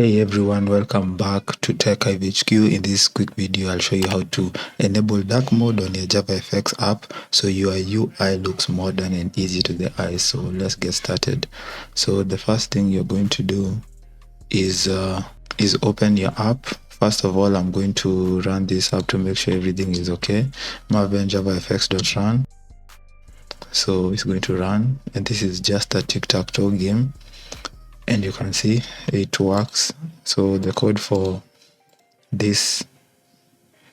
Hey everyone, welcome back to TechHiveHQ. In this quick video, I'll show you how to enable dark mode on your JavaFX app so your UI looks modern and easy to the eye. So let's get started. So the first thing you're going to do is open your app. First of all, I'm going to run this app to make sure everything is okay. Maven javafx.run. So it's going to run, and this is just a tic-tac-toe game. And you can see it works. So the code for this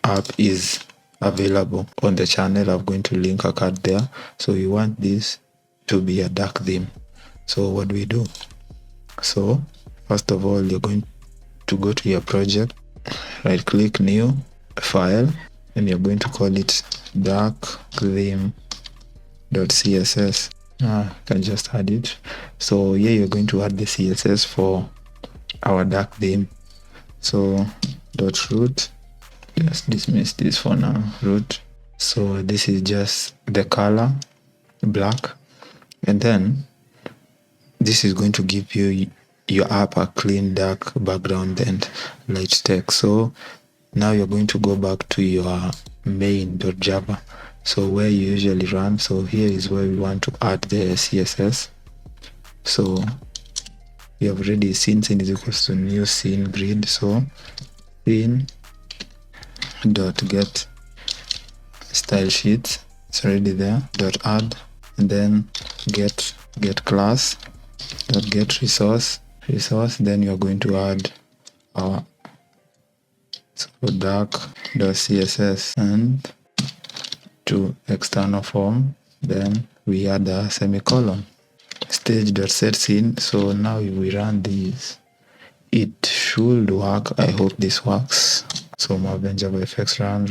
app is available on the channel. I'm going to link a card there. So you want this to be a dark theme. So what do we do? So first of all, you're going to go to your project, right click, new file, and you're going to call it dark theme.css. Can just add it. So here you're going to add the CSS for our dark theme. So .root, just dismiss this for now, root. So this is just the color, black, and then this is going to give you your app a clean dark background and light text. So now you're going to go back to your main.java, so where you usually run. So here is where we want to add the CSS. So we have already seen scene is equals to new scene grid. So scene dot get style sheet, it's already there, dot add, and then get class dot get resource. Then you're going to add our dark.css and to external form, then we add a semicolon, stage.set scene. So now if we run this, it should work. I hope this works. So Maven JavaFX run.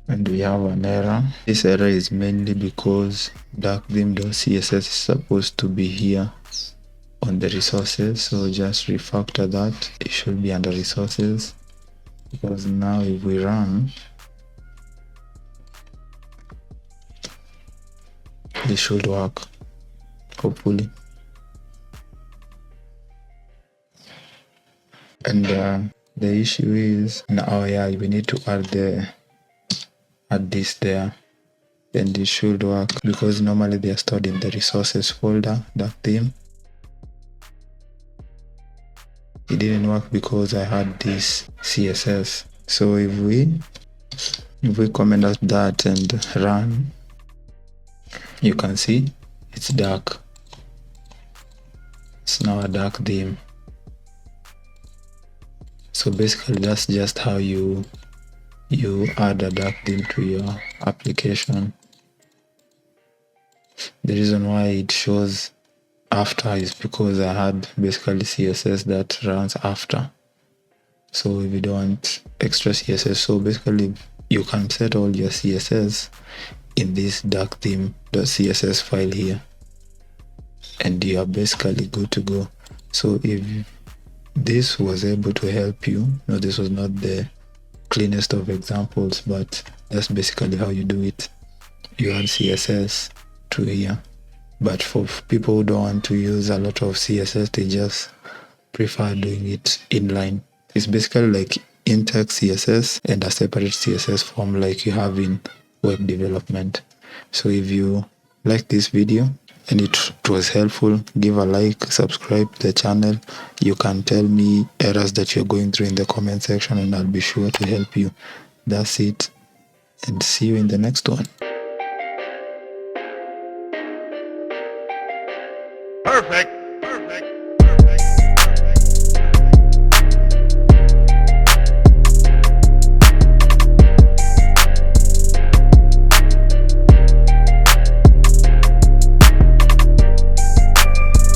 And we have an error. This error is mainly because dark theme.css is supposed to be here on the resources. So just refactor that. It should be under resources, because now if we run, this should work, hopefully. And the issue is now, we need to add this there, and this should work, because normally they are stored in the resources folder, dark theme. It didn't work because I had this CSS. So if we comment out that and run, you can see it's dark. It's now a dark theme. So basically that's just how you add a dark theme to your application. The reason why it shows after is because I had basically CSS that runs after. So if you don't want extra CSS, so basically you can set all your CSS in this dark theme.css file here, and you are basically good to go. So if this was able to help you, no, this was not the cleanest of examples, but that's basically how you do it. You add CSS to here. But for people who don't want to use a lot of CSS, they just prefer doing it inline. It's basically like in-text CSS and a separate CSS form like you have in web development. So if you like this video and it was helpful, give a like, subscribe to the channel. You can tell me errors that you're going through in the comment section, and I'll be sure to help you. That's it, and see you in the next one. Perfect.